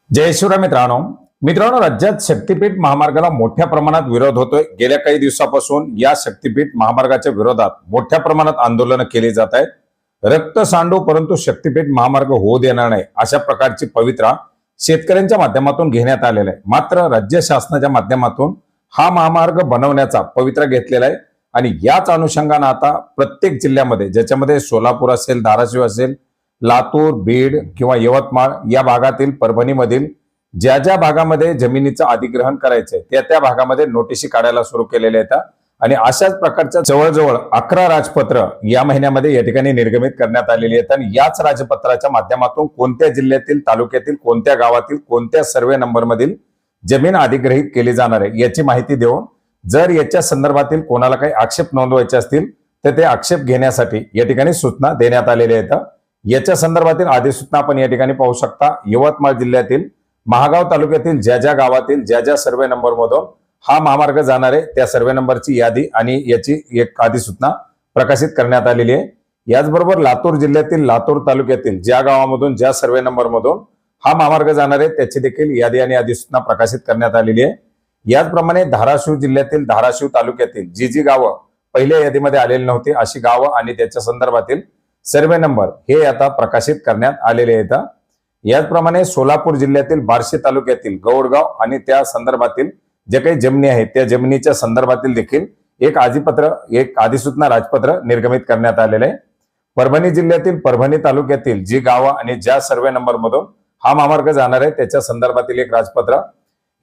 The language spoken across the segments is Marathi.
जय शिवराय मित्रांनो, राज्यात शक्तीपीठ महामार्गाला मोठ्या प्रमाणात विरोध होतोय। गेल्या काही दिवसापासून या शक्तीपीठ महामार्गाच्या विरोधात मोठ्या प्रमाणात आंदोलन केली जात आहेत। रक्त सांडू परंतु शक्तीपीठ महामार्ग होऊ देणार नाही अशा प्रकारची पवित्रा शेतकऱ्यांच्या माध्यमातून घेण्यात आलेला आहे। मात्र राज्य शासनाच्या माध्यमातून हा महामार्ग बनवण्याचा पवित्रा घेतलेला आहे आणि याच अनुषंगाने आता प्रत्येक जिल्ह्यामध्ये, ज्याच्यामध्ये सोलापूर असेल, धाराशिव असेल, लातूर, बीड किंवा यवतमाळ या भागातील, परभणीमधील ज्या ज्या भागामध्ये जमिनीचं अधिग्रहण करायचंय त्या भागामध्ये नोटिशी काढायला सुरू केलेल्या आहेत आणि अशाच प्रकारच्या जवळजवळ 11 राजपत्र या महिन्यामध्ये या ठिकाणी निर्गमित करण्यात आलेली आहेत। आणि याच राजपत्राच्या माध्यमातून कोणत्या जिल्ह्यातील, तालुक्यातील, कोणत्या गावातील, कोणत्या सर्वे नंबर मधील जमीन अधिग्रहित केली जाणार आहे याची माहिती देऊन, जर याच्या संदर्भातील कोणाला काही आक्षेप नोंदवायचे असतील तर ते आक्षेप घेण्यासाठी या ठिकाणी सूचना देण्यात आलेल्या आहेत। याच्या संदर्भातील अधिसूचना आपण या ठिकाणी पाहू शकता। यवतमाळ जिल्ह्यातील महागाव तालुक्यातील ज्या ज्या गावातील ज्या ज्या सर्वे नंबर मधून हा महामार्ग जाणार आहे त्या सर्वे नंबरची यादी आणि याची एक अधिसूचना प्रकाशित करण्यात आलेली आहे। याचबरोबर लातूर जिल्ह्यातील लातूर तालुक्यातील ज्या गावामधून ज्या सर्वे नंबर मधून हा महामार्ग जाणार आहे त्याची देखील यादी आणि अधिसूचना प्रकाशित करण्यात आलेली आहे। याचप्रमाणे धाराशिव जिल्ह्यातील धाराशिव तालुक्यातील जी जी गावं पहिल्या यादीमध्ये आलेली नव्हती अशी गावं आणि त्याच्या संदर्भातील सर्वे नंबर हे आता प्रकाशित करण्यात आलेले आहेत। याचप्रमाणे सोलापूर जिल्ह्यातील बार्शी तालुक्यातील गौडगाव आणि त्या संदर्भातील जे काही जमिनी आहेत त्या जमिनीच्या संदर्भातील देखील एक अधिसूचना राजपत्र निर्गमित करण्यात आलेले आहे। परभणी जिल्ह्यातील परभणी तालुक्यातील जी गावं आणि ज्या सर्वे नंबर मधून हा महामार्ग जाणार आहे त्याच्या संदर्भातील एक राजपत्र।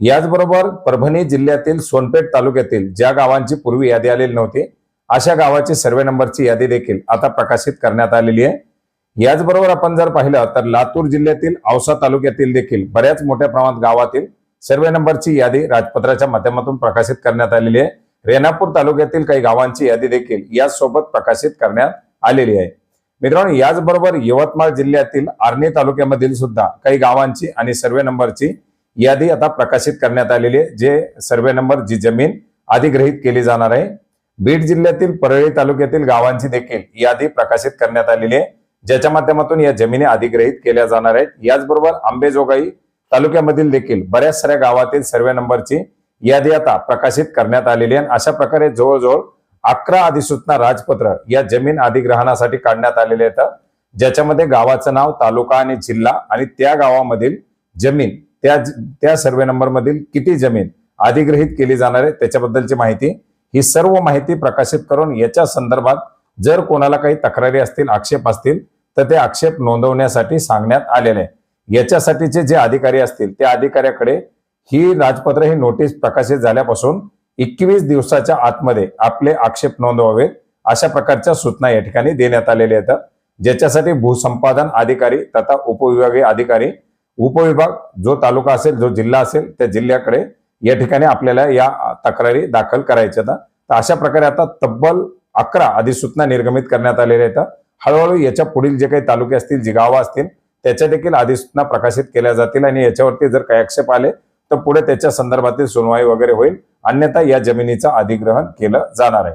याचबरोबर परभणी जिल्ह्यातील सोनपेठ तालुक्यातील ज्या गावांची पूर्वी यादी आलेली नव्हती अशा गावाची सर्वे नंबरची यादी देखील आता प्रकाशित करण्यात आलेली आहे। याचबरोबर आपण जर पाहिलं तर लातूर जिल्ह्यातील औसा तालुक्यातील देखील बऱ्याच मोठ्या प्रमाणात गावातील सर्वे नंबरची यादी राजपत्राच्या माध्यमातून प्रकाशित करण्यात आलेली आहे। रेणापूर तालुक्यातील काही गावांची यादी देखील यासोबत प्रकाशित करण्यात आलेली आहे। मित्रांनो, याचबरोबर यवतमाळ जिल्ह्यातील आर्णी तालुक्यामधील सुद्धा काही गावांची आणि सर्वे नंबरची यादी आता प्रकाशित करण्यात आलेली आहे, जे सर्वे नंबर जी जमीन अधिग्रहित केली जाणार आहे। बीड जिल्ह्यातील परळी तालुक्यातील गावांची देखील यादी प्रकाशित करण्यात आलेली आहे, ज्याच्या माध्यमातून या जमिनी अधिग्रहित केल्या जाणार आहेत। याचबरोबर अंबेजोगाई तालुक्यामधील देखील बऱ्याच साऱ्या गावातील सर्वे नंबरची यादी आता प्रकाशित करण्यात आलेली आहे। अशा प्रकारे जवळजवळ 11 अधिसूचना राजपत्र या जमीन अधिग्रहणासाठी काढण्यात आलेले आहेत, ज्याच्यामध्ये गावाचं नाव, तालुका आणि जिल्हा आणि त्या गावामधील जमीन, त्या सर्वे नंबर मधील किती जमीन अधिग्रहित केली जाणार आहे त्याच्याबद्दलची माहिती, ही सर्व माहिती प्रकाशित करून याच्या संदर्भात जर कोणाला काही तक्रारी असतील, आक्षेप असतील तर ते आक्षेप नोंदवण्यासाठी सांगण्यात आलेले आहे। याच्यासाठीचे जे अधिकारी असतील त्या अधिकाऱ्याकडे ही राजपत्र, ही नोटीस प्रकाशित झाल्यापासून 21 दिवसाच्या आतमध्ये आपले आक्षेप नोंदवावे अशा प्रकारच्या सूचना या ठिकाणी देण्यात आलेल्या आहेत, ज्याच्यासाठी भूसंपादन अधिकारी तथा उपविभागीय अधिकारी, उपविभाग जो तालुका असेल, जो जिल्हा असेल त्या जिल्ह्याकडे या ठिकाणी आपल्याला या तक्रारी दाखल करायच्या आहेत। तर अशा प्रकारे आता तब्बल 11 अधिसूचना निर्गमित करण्यात आलेल्या आहेत। हळूहळू याच्या पुढील जे काही तालुके असतील, जी गावं असतील त्याच्या देखील अधिसूचना प्रकाशित केल्या जातील आणि याच्यावरती जर काही आक्षेप आले तर पुढे त्याच्या संदर्भातील सुनवाई वगैरे होईल, अन्यथा या जमिनीचं अधिग्रहण केलं जाणार आहे।